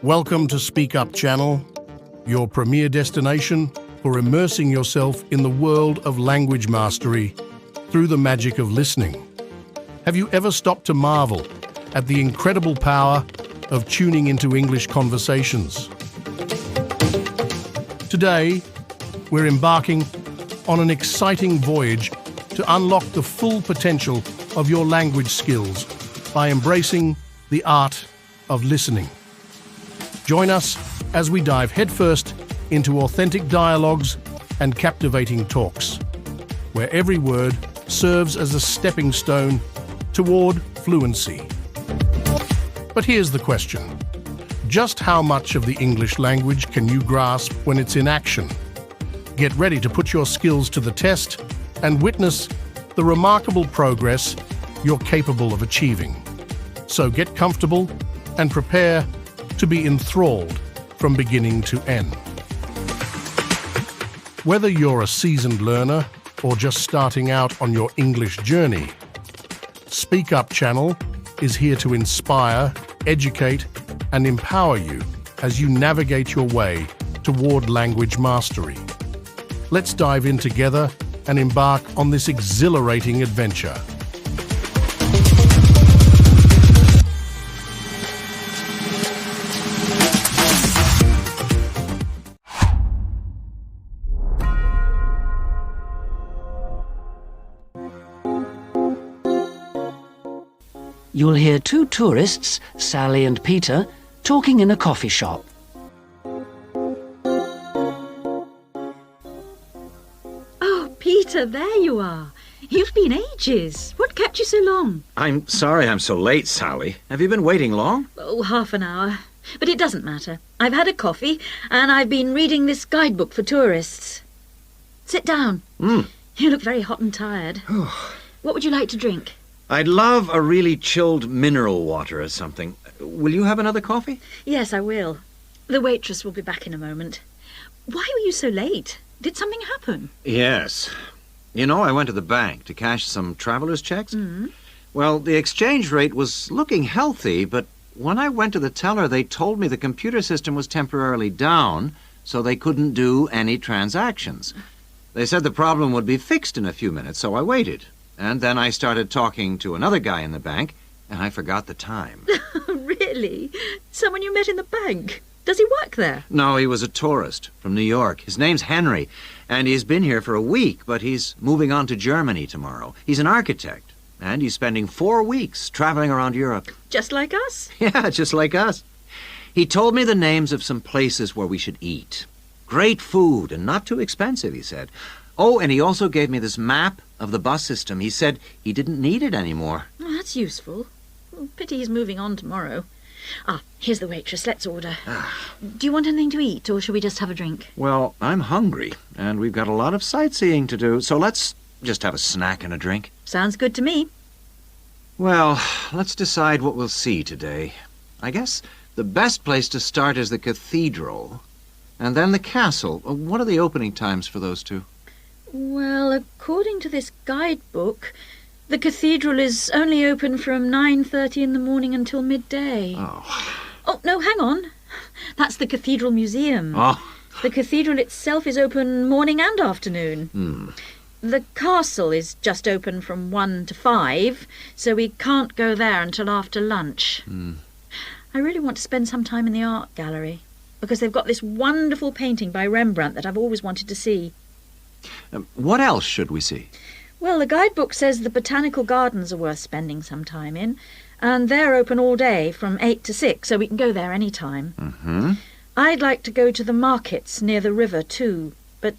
Welcome to Speak Up channel, your premier destination for immersing yourself in the world of language mastery through the magic of listening. Have you ever stopped to marvel at the incredible power of tuning into English conversations? Today, we're embarking on an exciting voyage to unlock the full potential of your language skills by embracing the art of listening. Join us as we dive headfirst into authentic dialogues and captivating talks, where every word serves as a stepping stone toward fluency. But here's the question. Just how much of the English language can you grasp when it's in action? Get ready to put your skills to the test and witness the remarkable progress you're capable of achieving. So get comfortable and prepare to be enthralled from beginning to end. Whether you're a seasoned learner or just starting out on your English journey, Speak Up channel is here to inspire, educate, and empower you as you navigate your way toward language mastery. Let's dive in together and embark on this exhilarating adventure. You'll hear two tourists, Sally and Peter, talking in a coffee shop. Oh, Peter, there you are. You've been ages. What kept you so long? I'm sorry I'm so late, Sally. Have you been waiting long? Oh, half an hour. But it doesn't matter. I've had a coffee and I've been reading this guidebook for tourists. Sit down. You look very hot and tired. What would you like to drink? I'd love a really chilled mineral water or something. Will you have another coffee? Yes, I will. The waitress will be back in a moment. Why were you so late? Did something happen? Yes. You know, I went to the bank to cash some traveler's checks. Well, the exchange rate was looking healthy, but when I went to the teller, they told me the computer system was temporarily down, so they couldn't do any transactions. They said the problem would be fixed in a few minutes, so I waited. And then I started talking to another guy in the bank, and I forgot the time. Really? Someone you met in the bank? Does he work there? No, he was a tourist from New York. His name's Henry, and he's been here for a week, but he's moving on to Germany tomorrow. He's an architect, and he's spending 4 weeks traveling around Europe. Just like us? Yeah, just like us. He told me the names of some places where we should eat. Great food, and not too expensive, he said. Oh, and he also gave me this map of the bus system. He said he didn't need it anymore. Oh, that's useful. Pity he's moving on tomorrow. Here's the waitress. Let's order. Do you want anything to eat, or shall we just have a drink? Well, I'm hungry, and we've got a lot of sightseeing to do, so let's just have a snack and a drink. Sounds good to me. Well, let's decide what we'll see today. I guess the best place to start is the cathedral, and then the castle. What are the opening times for those two? Well, according to this guidebook, the cathedral is only open from 9:30 in the morning until midday. Oh, no, hang on. That's the Cathedral Museum. The cathedral itself is open morning and afternoon. The castle is just open from 1 to 5, so we can't go there until after lunch. I really want to spend some time in the art gallery, because they've got this wonderful painting by Rembrandt that I've always wanted to see. What else should we see? Well, the guidebook says the botanical gardens are worth spending some time in, and they're open all day from 8 to 6, so we can go there any time. I'd like to go to the markets near the river too, but,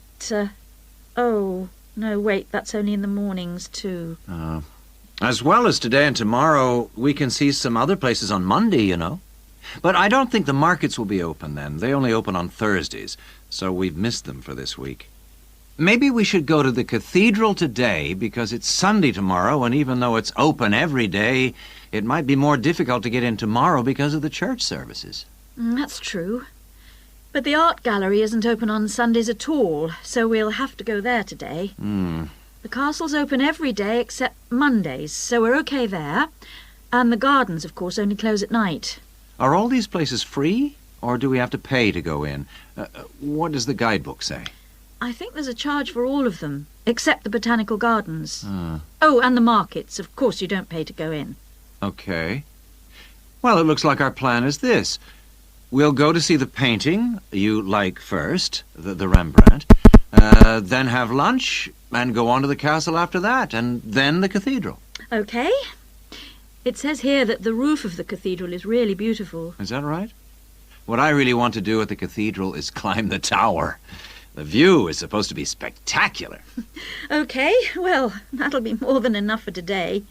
oh, no, wait, that's only in the mornings too. As well as today and tomorrow, we can see some other places on Monday, you know. But I don't think the markets will be open then. They only open on Thursdays, so we've missed them for this week. Maybe we should go to the cathedral today because it's Sunday tomorrow, and even though it's open every day, it might be more difficult to get in tomorrow because of the church services. That's true. But the art gallery isn't open on Sundays at all, so we'll have to go there today. The castle's open every day except Mondays, so we're okay there. And the gardens, of course, only close at night. Are all these places free, or do we have to pay to go in? What does the guidebook say? I think there's a charge for all of them, except the botanical gardens. Oh, and the markets. Of course you don't pay to go in. Okay. Well, it looks like our plan is this. We'll go to see the painting you like first, the Rembrandt, then have lunch, and go on to the castle after that, and then the cathedral. Okay. It says here that the roof of the cathedral is really beautiful. Is that right? What I really want to do at the cathedral is climb the tower. The view is supposed to be spectacular. Okay, well, that'll be more than enough for today.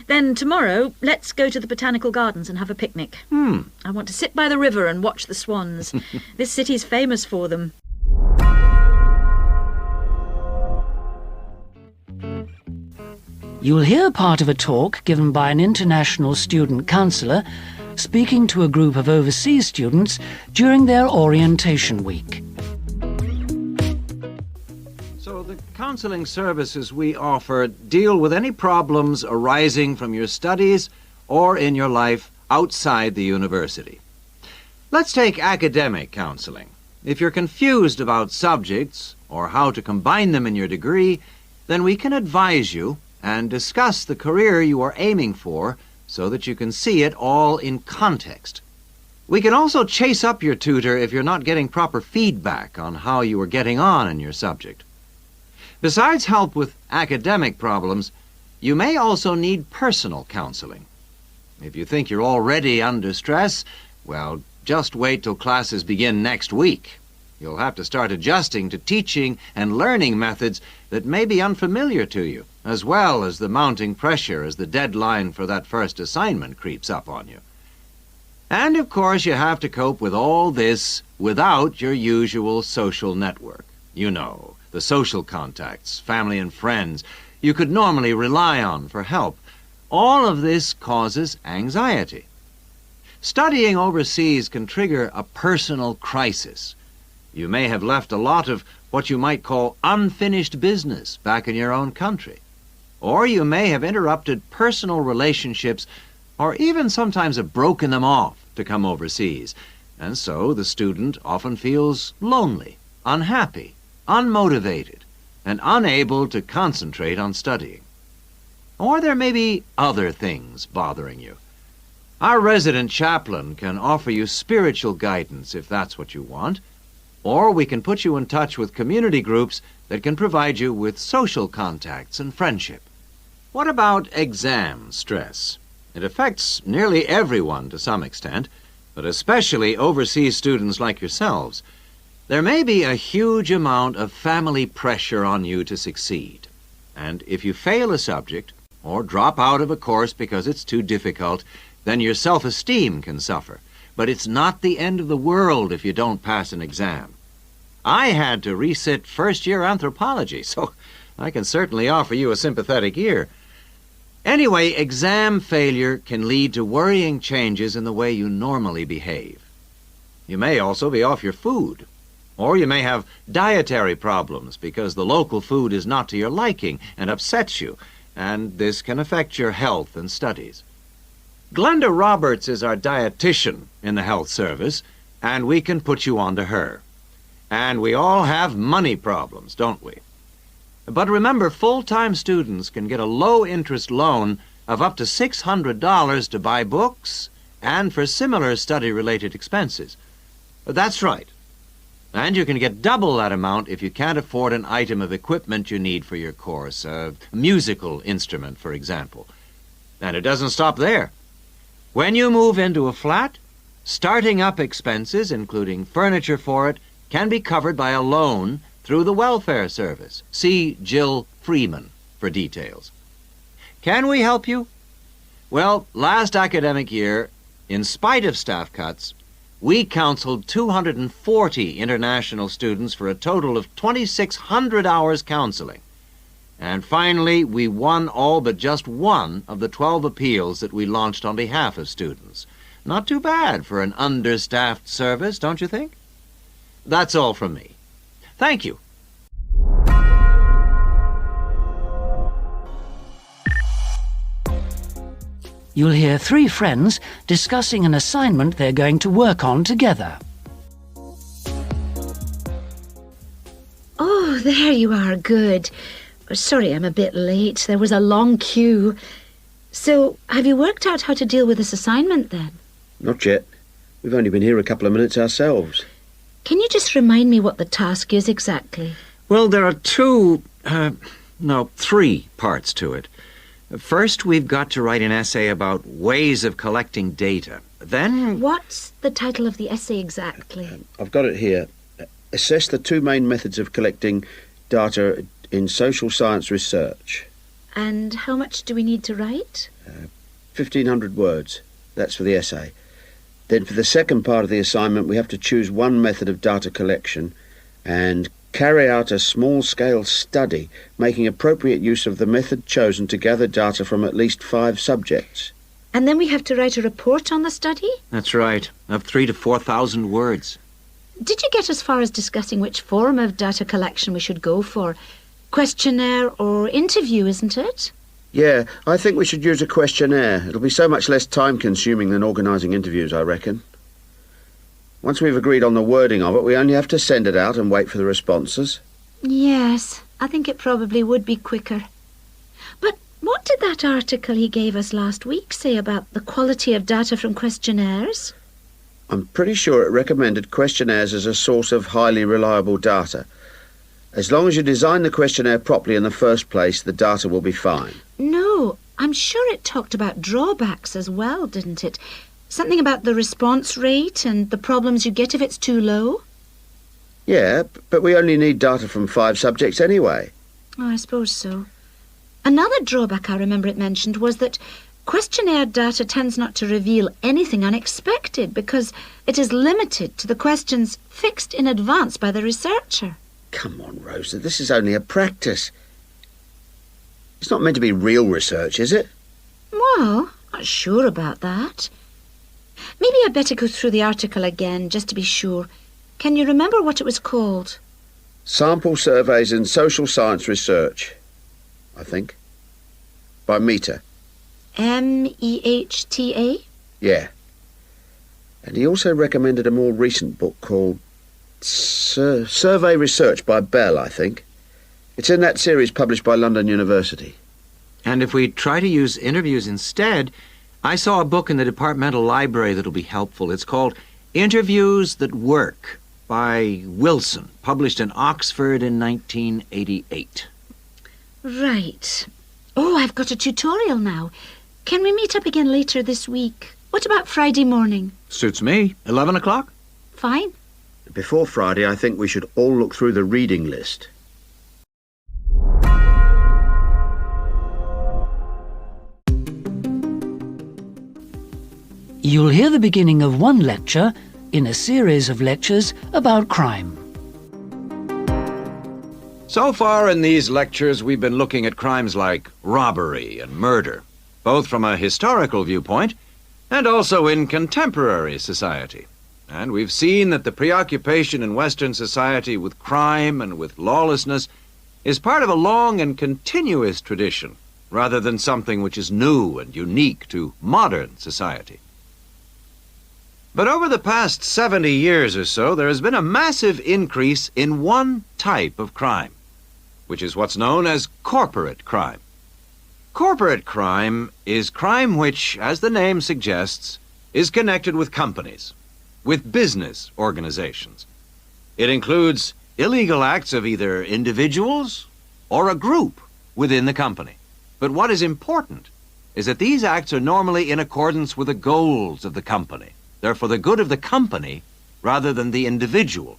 Then tomorrow, let's go to the botanical gardens and have a picnic. I want to sit by the river and watch the swans. This city's famous for them. You'll hear part of a talk given by an international student counsellor speaking to a group of overseas students during their orientation week. So the counseling services we offer deal with any problems arising from your studies or in your life outside the university. Let's take academic counseling. If you're confused about subjects or how to combine them in your degree, then we can advise you and discuss the career you are aiming for so that you can see it all in context. We can also chase up your tutor if you're not getting proper feedback on how you are getting on in your subject. Besides help with academic problems, you may also need personal counseling. If you think you're already under stress, well, just wait till classes begin next week. You'll have to start adjusting to teaching and learning methods that may be unfamiliar to you, as well as the mounting pressure as the deadline for that first assignment creeps up on you. And, of course, you have to cope with all this without your usual social network. You know, the social contacts, family and friends you could normally rely on for help. All of this causes anxiety. Studying overseas can trigger a personal crisis. You may have left a lot of what you might call unfinished business back in your own country. Or you may have interrupted personal relationships or even sometimes have broken them off to come overseas. And so the student often feels lonely, unhappy, unmotivated, and unable to concentrate on studying. Or there may be other things bothering you. Our resident chaplain can offer you spiritual guidance if that's what you want. Or we can put you in touch with community groups that can provide you with social contacts and friendship. What about exam stress? It affects nearly everyone to some extent, but especially overseas students like yourselves. There may be a huge amount of family pressure on you to succeed. And if you fail a subject or drop out of a course because it's too difficult, then your self-esteem can suffer. But it's not the end of the world if you don't pass an exam. I had to resit first-year anthropology, so I can certainly offer you a sympathetic ear. Anyway, exam failure can lead to worrying changes in the way you normally behave. You may also be off your food, or you may have dietary problems because the local food is not to your liking and upsets you, and this can affect your health and studies. Glenda Roberts is our dietitian in the health service, and we can put you on to her. And we all have money problems, don't we? But remember, full-time students can get a low-interest loan of up to $600 to buy books and for similar study-related expenses. That's right. And you can get double that amount if you can't afford an item of equipment you need for your course, a musical instrument, for example. And it doesn't stop there. When you move into a flat, starting up expenses, including furniture for it, can be covered by a loan through the welfare service. See Jill Freeman for details. Can we help you? Well, last academic year, in spite of staff cuts, we counseled 240 international students for a total of 2,600 hours counseling. And finally, we won all but just one of the 12 appeals that we launched on behalf of students. Not too bad for an understaffed service, don't you think? That's all from me. Thank you. You'll hear three friends discussing an assignment they're going to work on together. there you are. Good. Sorry I'm a bit late. There was a long queue. So, have you worked out how to deal with this assignment then? Not yet. We've only been here a couple of minutes ourselves. Can you just remind me what the task is exactly? Well, there are three parts to it. First, we've got to write an essay about ways of collecting data. Then... What's the title of the essay exactly? I've got it here. Assess the two main methods of collecting data in social science research. And how much do we need to write? 1,500 words. That's for the essay. Then for the second part of the assignment, we have to choose one method of data collection and carry out a small-scale study, making appropriate use of the method chosen to gather data from at least 5 subjects. And then we have to write a report on the study? That's right, of 3,000 to 4,000 words. Did you get as far as discussing which form of data collection we should go for? Questionnaire or interview, isn't it? Yeah, I think we should use a questionnaire. It'll be so much less time-consuming than organising interviews, I reckon. Once we've agreed on the wording of it, we only have to send it out and wait for the responses. Yes, I think it probably would be quicker. But what did that article he gave us last week say about the quality of data from questionnaires? I'm pretty sure it recommended questionnaires as a source of highly reliable data. As long as you design the questionnaire properly in the first place, the data will be fine. No, I'm sure it talked about drawbacks as well, didn't it? Something about the response rate and the problems you get if it's too low? Yeah, but we only need data from 5 subjects anyway. Oh, I suppose so. Another drawback I remember it mentioned was that questionnaire data tends not to reveal anything unexpected because it is limited to the questions fixed in advance by the researcher. Come on, Rosa, this is only a practice. It's not meant to be real research, is it? Well, not sure about that. Maybe I'd better go through the article again, just to be sure. Can you remember what it was called? Sample Surveys in Social Science Research, I think. By Mehta. Mehta? Yeah. And he also recommended a more recent book called Survey Research by Bell, I think. It's in that series published by London University. And if we try to use interviews instead, I saw a book in the departmental library that'll be helpful. It's called Interviews That Work by Wilson, published in Oxford in 1988. Right. Oh, I've got a tutorial now. Can we meet up again later this week? What about Friday morning? Suits me. 11 o'clock? Fine. Before Friday, I think we should all look through the reading list. You'll hear the beginning of one lecture in a series of lectures about crime. So far in these lectures, we've been looking at crimes like robbery and murder, both from a historical viewpoint and also in contemporary society. And we've seen that the preoccupation in Western society with crime and with lawlessness is part of a long and continuous tradition, rather than something which is new and unique to modern society. But over the past 70 years or so, there has been a massive increase in one type of crime, which is what's known as corporate crime. Corporate crime is crime which, as the name suggests, is connected with companies, with business organizations. It includes illegal acts of either individuals or a group within the company. But what is important is that these acts are normally in accordance with the goals of the company. They're for the good of the company rather than the individual.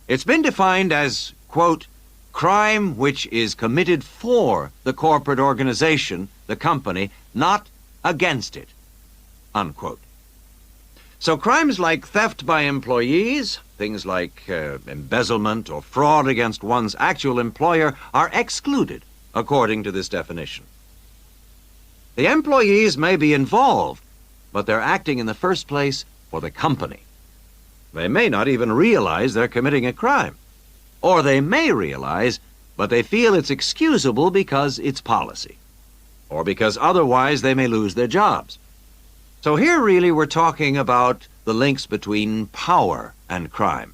It's been defined as, quote, crime which is committed for the corporate organization, the company, not against it, unquote. So crimes like theft by employees, things like embezzlement or fraud against one's actual employer are excluded according to this definition. The employees may be involved, but they're acting in the first place for the company. They may not even realize they're committing a crime. Or they may realize, but they feel it's excusable because it's policy. Or because otherwise they may lose their jobs. So here really we're talking about the links between power and crime.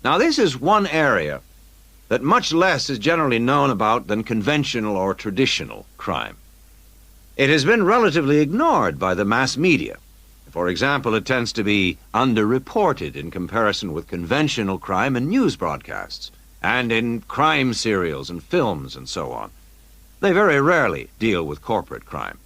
Now, this is one area that much less is generally known about than conventional or traditional crime. It has been relatively ignored by the mass media. For example, it tends to be underreported in comparison with conventional crime in news broadcasts and in crime serials and films and so on. They very rarely deal with corporate crime.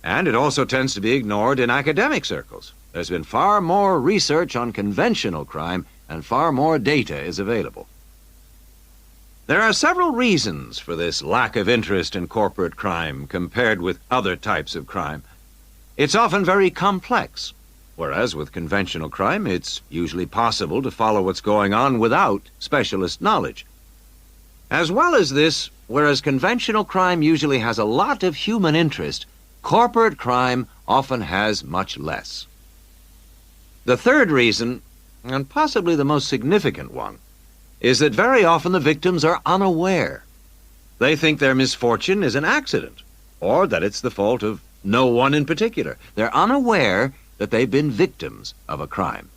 And it also tends to be ignored in academic circles. There's been far more research on conventional crime and far more data is available. There are several reasons for this lack of interest in corporate crime compared with other types of crime. It's often very complex, whereas with conventional crime, it's usually possible to follow what's going on without specialist knowledge. As well as this, whereas conventional crime usually has a lot of human interest, corporate crime often has much less. The third reason, and possibly the most significant one, is that very often the victims are unaware. They think their misfortune is an accident, or that it's the fault of no one in particular. They're unaware that they've been victims of a crime.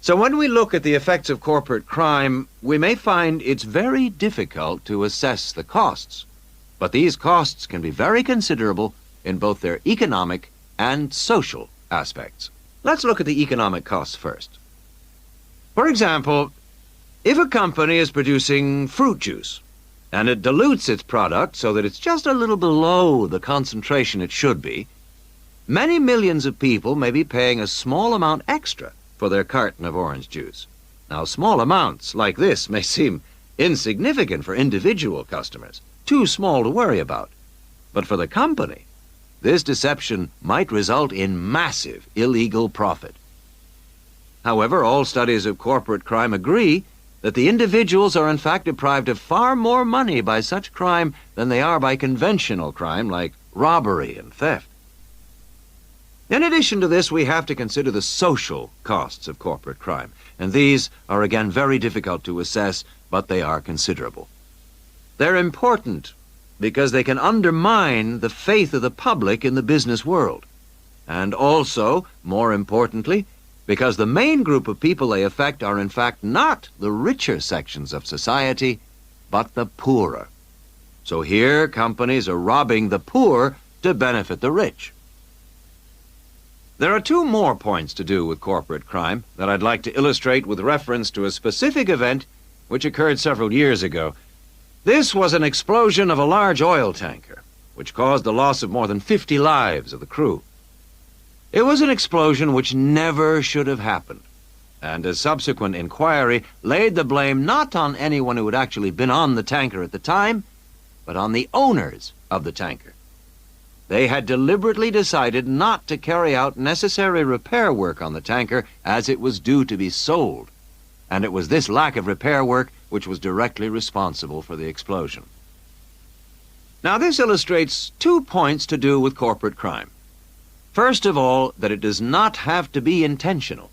So when we look at the effects of corporate crime, we may find it's very difficult to assess the costs. But these costs can be very considerable in both their economic and social aspects. Let's look at the economic costs first. For example, if a company is producing fruit juice and it dilutes its product so that it's just a little below the concentration it should be, many millions of people may be paying a small amount extra for their carton of orange juice. Now, small amounts like this may seem insignificant for individual customers, too small to worry about. But for the company, this deception might result in massive illegal profit. However, all studies of corporate crime agree that the individuals are in fact deprived of far more money by such crime than they are by conventional crime like robbery and theft. In addition to this, we have to consider the social costs of corporate crime, and these are again very difficult to assess, but they are considerable. They're important because they can undermine the faith of the public in the business world, and also, more importantly, because the main group of people they affect are in fact not the richer sections of society, but the poorer. So here, companies are robbing the poor to benefit the rich. There are two more points to do with corporate crime that I'd like to illustrate with reference to a specific event which occurred several years ago. This was an explosion of a large oil tanker, which caused the loss of more than 50 lives of the crew. It was an explosion which never should have happened, and a subsequent inquiry laid the blame not on anyone who had actually been on the tanker at the time, but on the owners of the tanker. They had deliberately decided not to carry out necessary repair work on the tanker as it was due to be sold, and it was this lack of repair work which was directly responsible for the explosion. Now, this illustrates 2 points to do with corporate crime. First of all, that it does not have to be intentional.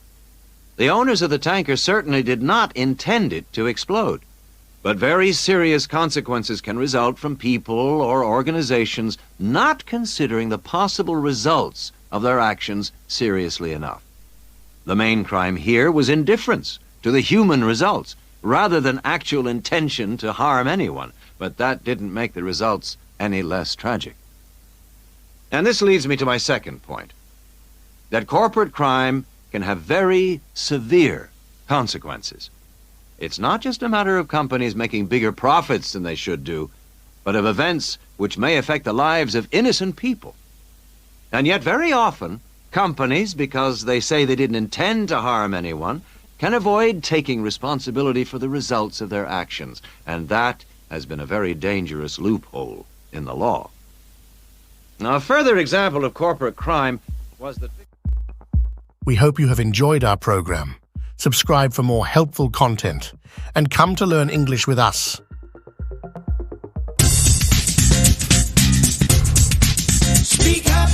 The owners of the tanker certainly did not intend it to explode, but very serious consequences can result from people or organizations not considering the possible results of their actions seriously enough. The main crime here was indifference to the human results, rather than actual intention to harm anyone, but that didn't make the results any less tragic. And this leads me to my second point, that corporate crime can have very severe consequences. It's not just a matter of companies making bigger profits than they should do, but of events which may affect the lives of innocent people. And yet very often, companies, because they say they didn't intend to harm anyone, can avoid taking responsibility for the results of their actions, and that has been a very dangerous loophole in the law. Now, a further example of corporate crime was that... We hope you have enjoyed our program. Subscribe for more helpful content and come to learn English with us. Speak up.